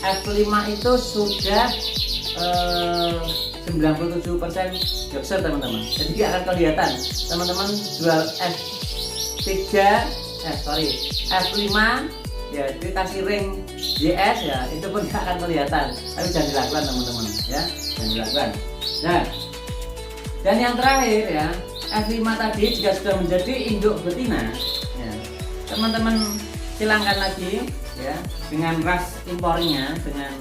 F5 itu sudah 97% Yorkshire teman-teman. Jadi nggak akan kelihatan teman-teman jual F5 ya dikasih ring YS ya, itu pun nggak akan kelihatan. Tapi jangan dilakukan teman-teman ya, jangan dilakukan. Nah, dan yang terakhir ya, F5 tadi jika sudah menjadi induk betina ya, teman-teman silangkan lagi ya dengan ras impornya, dengan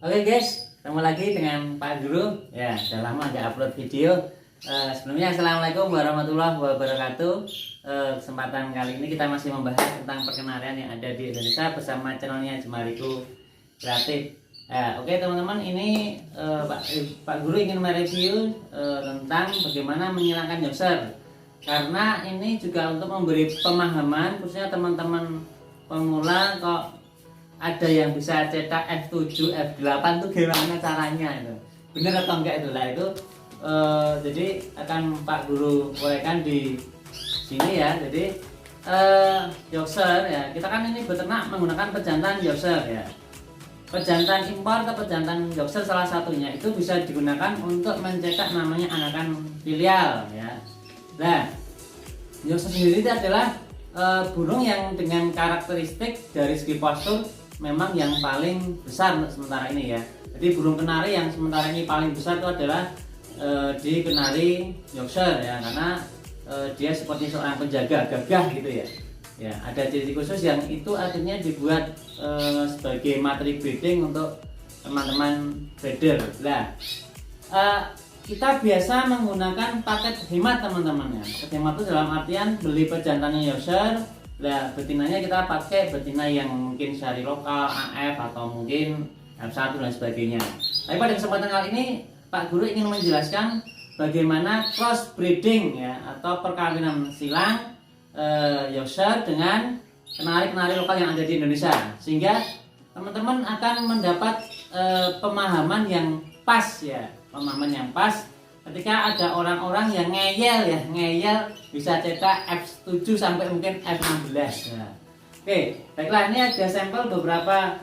Oke guys, ketemu lagi dengan Pak Guru. Ya, sudah lama nggak upload video. Sebelumnya assalamualaikum warahmatullahi wabarakatuh. Kesempatan kali ini kita masih membahas tentang perkenarian yang ada di Indonesia bersama channelnya Jemariku Kreatif. Oke teman-teman, ini Pak Guru ingin mereview tentang bagaimana menyilangkan Yorkshire. Karena ini juga untuk memberi pemahaman khususnya teman-teman pemula, kok ada yang bisa cetak F7, F8 tuh gimana caranya itu, bener atau enggak itu lah itu. Jadi akan Pak Guru uraikan di sini ya. Jadi Yorkshire ya, kita kan ini beternak menggunakan pejantan Yorkshire ya. Pejantan impor atau pejantan Yorkshire salah satunya itu bisa digunakan untuk mencetak namanya anakan filial ya. Nah, Yorkshire sendiri itu adalah burung yang dengan karakteristik dari segi postur memang yang paling besar untuk sementara ini ya. Jadi burung kenari yang sementara ini paling besar itu adalah di kenari Yorkshire ya, karena dia seperti seorang penjaga gagah gitu ya. Ya, ada ciri khusus yang itu akhirnya dibuat sebagai materi breeding untuk teman-teman breeder. Nah, kita biasa menggunakan paket hemat teman-teman ya. Paket hemat itu dalam artian beli pejantannya Yorkshire. Nah, betinanya kita pakai betina yang mungkin sari lokal, AF atau mungkin F1 dan sebagainya. Tapi pada kesempatan kali ini Pak Guru ingin menjelaskan bagaimana cross breeding ya, atau perkawinan silang Yorkshire dengan kenari-kenari lokal yang ada di Indonesia, sehingga teman-teman akan mendapat pemahaman yang pas ya, pemahaman yang pas ketika ada orang-orang yang ngeyel bisa cetak F7 sampai mungkin F16 ya. Oke, baiklah, ini ada sampel beberapa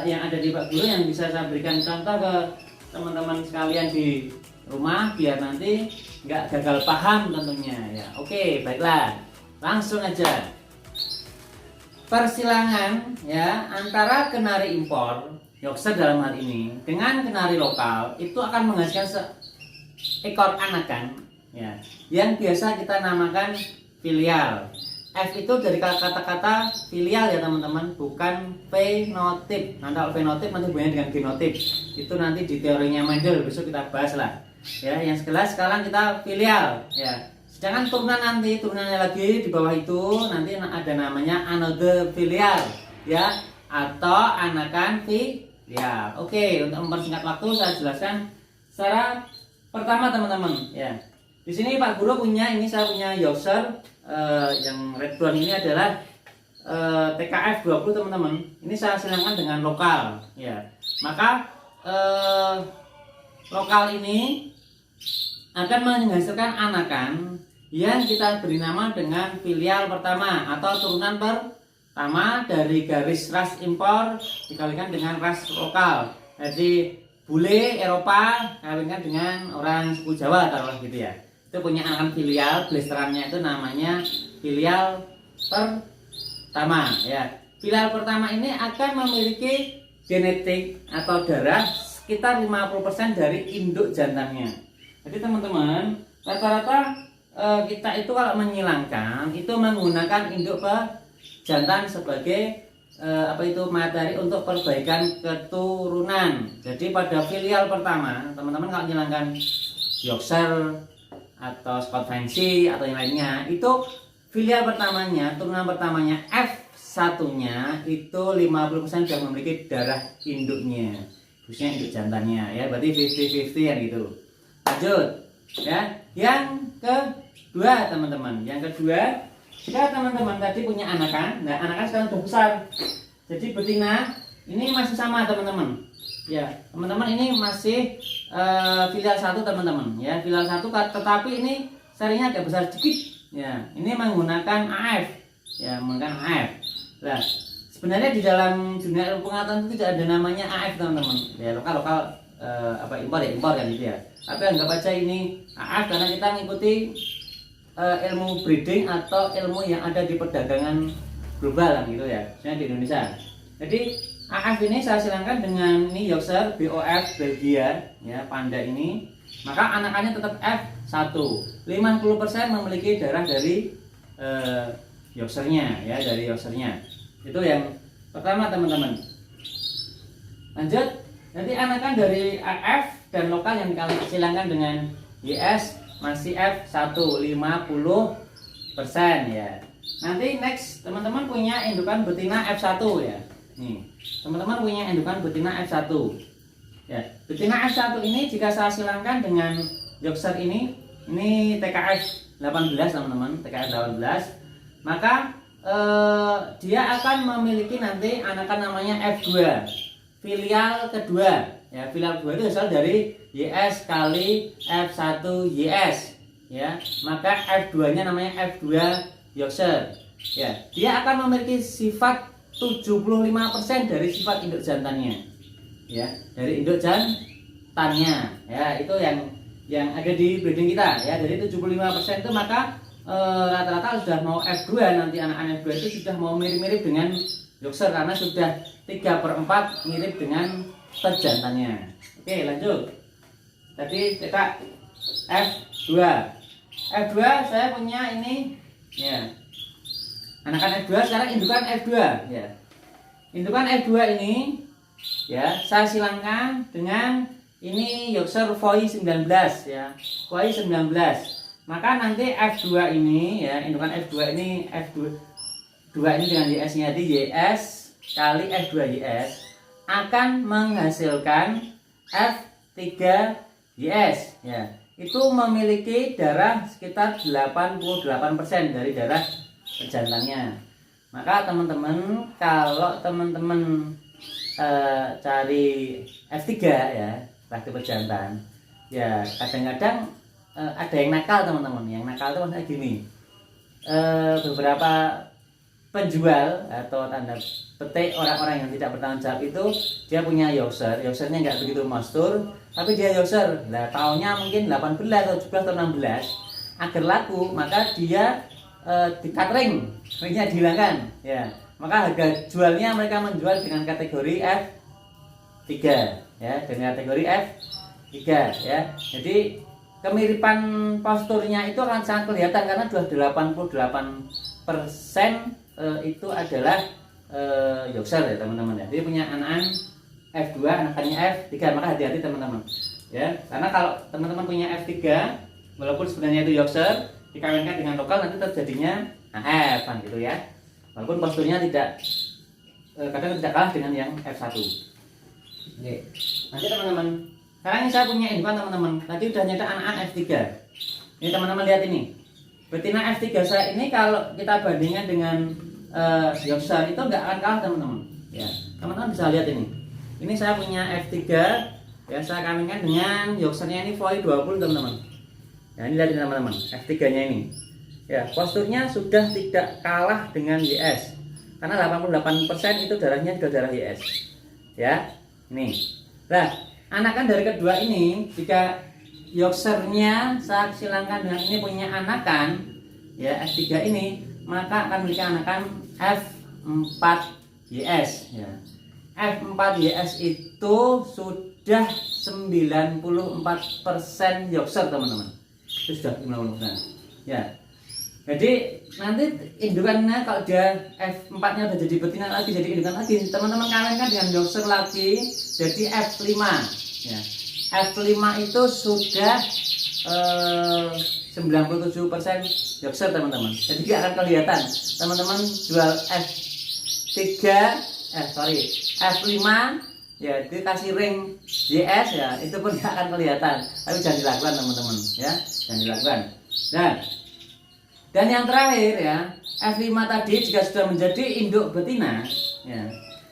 yang ada di Pak Guru yang bisa saya berikan contoh ke teman-teman sekalian di rumah biar nanti nggak gagal paham tentunya ya. Oke, baiklah, langsung aja. Persilangan ya antara kenari impor Yorkshire dalam hal ini dengan kenari lokal itu akan menghasilkan ekor anakan ya, yang biasa kita namakan filial. F itu dari kata-kata filial ya teman-teman, bukan fenotip. Nanti kalau fenotip nanti hubungannya dengan genotip. Itu nanti di teorinya Mendel besok kita bahas lah. Ya, yang sekelas sekarang kita filial ya. Sedangkan turunan nanti, turunannya lagi di bawah itu nanti ada namanya another filial ya, atau anakan filial. Oke, untuk mempersingkat waktu saya jelaskan secara pertama teman-teman ya. Di sini Pak Guru punya, ini saya punya Yorkshire yang red brown ini adalah TKF 20 teman-teman. Ini saya silangkan dengan lokal ya. Maka lokal ini akan menghasilkan anakan yang kita beri nama dengan filial pertama atau turunan pertama dari garis ras impor dikalikan dengan ras lokal. Jadi bule Eropa kawinkan dengan orang suku Jawa taruhlah gitu ya. Itu punya anakan filial, blasterannya itu namanya filial pertama ya. Filial pertama ini akan memiliki genetik atau darah sekitar 50% dari induk jantannya. Jadi teman-teman, rata-rata kita itu kalau menyilangkan itu menggunakan induk jantan sebagai materi untuk perbaikan keturunan. Jadi pada filial pertama, teman-teman kalau menyilangkan Yorkshire atau Scott Fancy atau yang lainnya, itu filial pertamanya, turunan pertamanya F1-nya itu 50% sudah memiliki darah induknya, khususnya induk jantannya ya, berarti 50-50 ya gitu. Lanjut ya, yang kedua teman-teman, yang kedua jika teman-teman tadi punya anakan, nah anakan sekarang sudah besar. Jadi betina ini masih sama teman-teman. Ya, teman-teman ini masih filial 1 teman-teman ya, filial 1, tetapi ini Carinya agak besar sedikit. Ya, ini menggunakan AF. Ya, menggunakan AF. Nah, sebenarnya di dalam dunia ilmu pengetahuan itu tidak ada namanya AF, teman-teman. Ya, lokal impor ya, impor kan gitu ya. Tapi anggap aja ini AF karena kita mengikuti ilmu breeding atau ilmu yang ada di perdagangan global kan gitu ya. Misalnya di Indonesia. Jadi AF ini saya silangkan dengan ini Yorkshire BOF Belgia ya, panda ini. Maka anakannya tetap F1. 50% memiliki darah dari Yorkshire-nya ya, dari Yorkshire-nya. Itu yang pertama, teman-teman. Lanjut, nanti anakan dari AF dan lokal yang kalian silangkan dengan YS masih F1 50% ya. Nanti next teman-teman punya indukan betina F1 ya. Nih, teman-teman punya indukan betina F1. Ya, betina F1 ini jika saya silangkan dengan Yorkshire ini TKF 18 teman-teman, TKF 18, maka dia akan memiliki nanti anakan namanya F2, filial kedua. Ya, filial kedua itu asal dari YS kali F1 YS. Ya, maka F2-nya namanya F2 Yorkshire. Ya, dia akan memiliki sifat 75% dari sifat induk jantannya. Ya, dari induk jantannya. Ya, itu yang ada di breeding kita ya. Dari 75% itu maka rata-rata sudah mau F2, nanti anak-anak F2 itu sudah mau mirip-mirip dengan Yorkshire karena sudah 3/4 mirip dengan jantannya. Oke, lanjut. Tadi kita F2. F2 saya punya ini ya. Anakan F2 sekarang indukan F2 ya. Indukan F2 ini ya, saya silangkan dengan ini Yorkshire Foy 19 ya. Foy 19. Maka nanti F2 ini ya, indukan F2 ini ini dengan YS-nya di YS kali F2 YS akan menghasilkan F3 YS ya. Itu memiliki darah sekitar 88% dari darah jantannya. Maka teman-teman, kalau teman-teman cari F3 ya, laki pejantan ya, kadang-kadang ada yang nakal, teman-teman. Yang nakal itu maksudnya gini, beberapa penjual atau tanda petik orang-orang yang tidak bertanggung jawab itu dia punya Yorkshire-nya nggak begitu mastur, tapi dia Yorkshire lah tahunnya mungkin 18 atau 17 atau 16. Agar laku maka dia di catering, ringnya dihilangkan ya. Maka harga jualnya mereka menjual dengan kategori F3 ya, dengan kategori F3 ya. Jadi kemiripan posturnya itu akan sangat kelihatan karena 88% itu adalah Yorkshire ya, teman-teman ya. Jadi punya anakan F2, anakannya F3, maka hati-hati teman-teman ya. Karena kalau teman-teman punya F3 walaupun sebenarnya itu Yorkshire dikawinkan dengan lokal, nanti terjadinya AF kan gitu ya. Walaupun posturnya tidak kadang tidak kalah dengan yang F1. Oke. Nanti teman-teman, sekarang ini saya punya indukan teman-teman. Tadi udah nyetak anakan F3. Ini teman-teman lihat ini. Betina F3 saya ini kalau kita bandingkan dengan Yorkshire itu enggak akan kalah, teman-teman. Ya, teman-teman bisa lihat ini. Ini saya punya F3 ya, saya kawinkan dengan Yorkshire-nya ini Foy 20, teman-teman. Ya, ini lihat teman-teman, F3-nya ini. Ya, posturnya sudah tidak kalah dengan YS. Karena 88% itu darahnya sudah darah YS. Ya, ini. Nah, anakan dari kedua ini, jika Yorkshire-nya saya silangkan dengan ini punya anakan ya F3 ini, maka akan memiliki anakan F4 YS ya. F4 YS itu sudah 94% Yorkshire, teman-teman. Itu sudah 90%. Ya. Jadi nanti indukannya kalau dia F4-nya udah jadi betina lagi, jadi indukan lagi, teman-teman kawinkan dengan Yorkshire lagi jadi F5 ya. F5 itu sudah 97% Yorkshire, teman-teman. Jadi tidak akan kelihatan teman-teman jual F5 ya, dikasih ring YS ya, itu pun tidak akan kelihatan. Tapi jangan dilakukan, teman-teman ya, jangan dilakukan. Dan yang terakhir ya, F5 tadi jika sudah menjadi induk betina ya,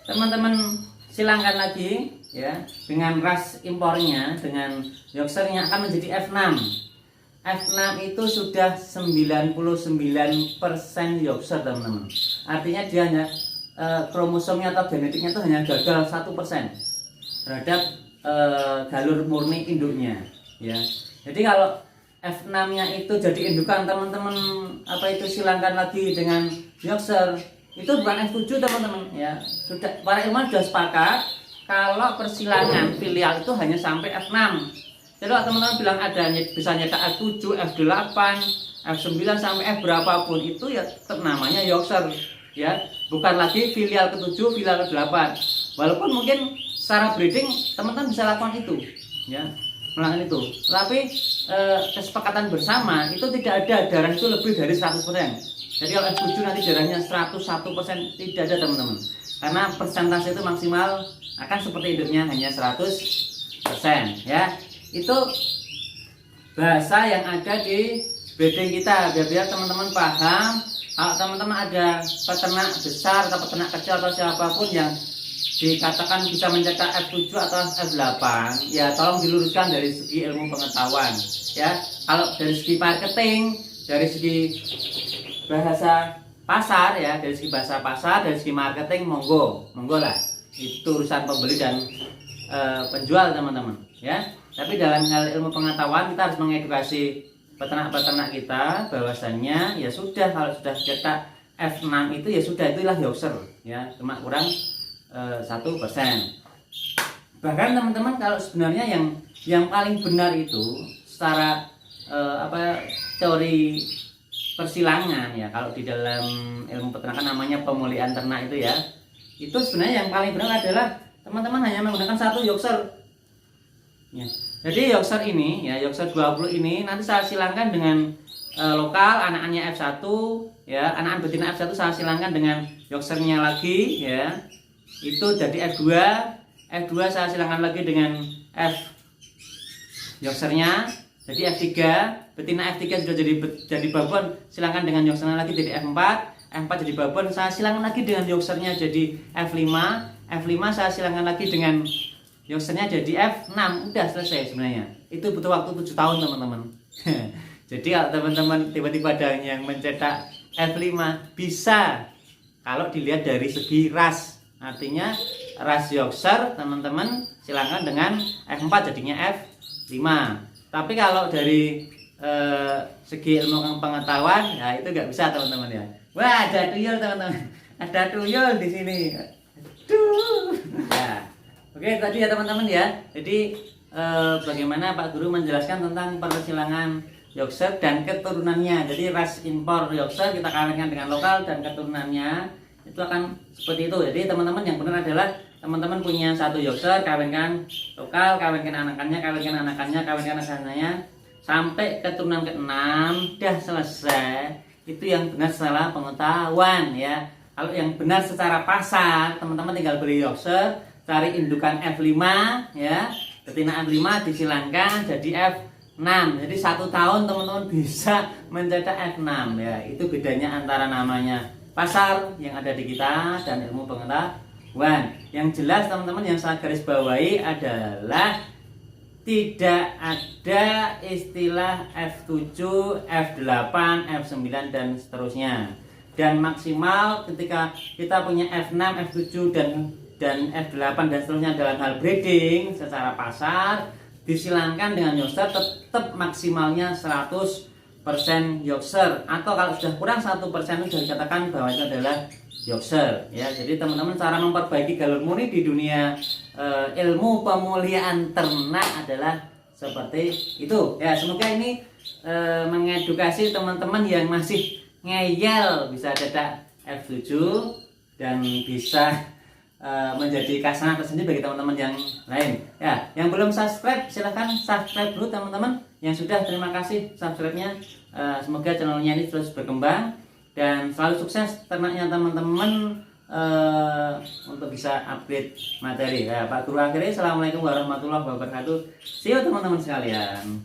teman-teman silangkan lagi ya dengan ras impornya, dengan Yorkshire-nya akan menjadi F6. F6 itu sudah 99% Yorkshire teman-teman. Artinya dia hanya kromosomnya atau genetiknya itu hanya gagal 1% terhadap galur murni induknya ya. Jadi kalau F6-nya itu jadi indukan teman-teman silangkan lagi dengan Yorkshire, itu bukan F7 teman-teman ya. Sudah para ilmuwan sudah sepakat kalau persilangan filial itu hanya sampai F6. Jadi kalau teman-teman bilang ada bisa nyetak F7, F8, F9 sampai F berapapun itu ya tetap namanya Yorkshire ya, bukan lagi filial ke-7, filial ke-8. Walaupun mungkin secara breeding teman-teman bisa lakukan itu ya, melakukan itu. Tapi kesepakatan bersama itu tidak ada darah itu lebih dari 100%. Jadi kalau F7 nanti darahnya 101% tidak ada teman-teman. Karena persentase itu maksimal akan seperti hidupnya hanya 100% ya. Itu bahasa yang ada di breeding kita biar teman-teman paham. Kalau teman-teman ada peternak besar atau peternak kecil atau siapapun yang dikatakan bisa mencetak F7 atau F8, ya tolong diluruskan dari segi ilmu pengetahuan ya. Kalau dari segi marketing, dari segi bahasa pasar ya, dari segi bahasa pasar, dari segi marketing monggo lah, itu urusan pembeli dan penjual teman-teman ya. Tapi dalam hal ilmu pengetahuan kita harus mengedukasi peternak-peternak kita bahwasannya ya sudah, kalau sudah cetak F6 itu ya sudah, itulah Yorkshire ya, cuma kurang 1%. Bahkan teman-teman kalau sebenarnya yang paling benar itu secara teori persilangan ya, kalau di dalam ilmu peternakan namanya pemulihan ternak itu ya, itu sebenarnya yang paling benar adalah teman-teman hanya menggunakan 1 Yorkshire ya. Jadi Yorkshire ini ya, Yorkshire 20 ini nanti saya silangkan dengan lokal anakannya F1 ya, anakan betina F1 saya silangkan dengan Yorkshire-nya lagi ya, itu jadi F2. F2 saya silangkan lagi dengan F Yorkshire-nya jadi F3. Betina F3 sudah jadi babon, silangkan dengan Yorkshire-nya lagi jadi F4. F4 jadi babon, saya silangkan lagi dengan Yorkshire-nya jadi F5. F5 saya silangkan lagi dengan Yorkshire-nya jadi F6. Udah selesai sebenarnya. Itu butuh waktu 7 tahun teman-teman. Jadi kalau teman-teman tiba-tiba ada yang mencetak F5 bisa, kalau dilihat dari segi ras. Artinya ras Yorkshire teman-teman silangkan dengan F4 jadinya F5. Tapi kalau dari segi ilmu pengetahuan ya itu nggak bisa teman-teman ya. Wah, ada tuyul teman-teman. Ada tuyul di sini. Aduh. Ya. Oke, tadi ya teman-teman ya. Jadi bagaimana Pak Guru menjelaskan tentang persilangan Yorkshire dan keturunannya. Jadi ras impor Yorkshire kita kawinkan dengan lokal dan keturunannya itu akan seperti itu. Jadi teman-teman yang benar adalah teman-teman punya 1 Yorkshire, kawinkan lokal, kawinkan anakannya sampai keturunan ke-6, dah selesai. Itu yang benar secara pengetahuan ya. Kalau yang benar secara pasar, teman-teman tinggal beli Yorkshire, cari indukan F5 ya, betina F5 disilangkan jadi F6. Jadi 1 tahun teman-teman bisa mencetak F6 ya. Itu bedanya antara namanya pasar yang ada di kita dan ilmu pengetahuan. Yang jelas teman-teman yang saya garis bawahi adalah tidak ada istilah F7, F8, F9 dan seterusnya. Dan maksimal ketika kita punya F6, F7 dan F8 dan seterusnya dalam hal breeding secara pasar disilangkan dengan Yorkshire, tetap maksimalnya 100% Yorkshire, atau kalau sudah kurang 1% itu sudah dikatakan bahwa itu adalah Yorkshire ya. Jadi teman-teman cara memperbaiki galur murni di dunia ilmu pemulihan ternak adalah seperti itu ya. Semoga ini mengedukasi teman-teman yang masih ngeyel bisa cetak F7 dan bisa menjadi kasanah tersendiri bagi teman-teman yang lain ya. Yang belum subscribe silahkan subscribe dulu teman-teman. Yang sudah, terima kasih subscribe-nya. Semoga channelnya ini terus berkembang dan selalu sukses ternaknya teman-teman untuk bisa upgrade materi ya. Pak Guru akhirnya, assalamualaikum warahmatullahi wabarakatuh. See you teman-teman sekalian.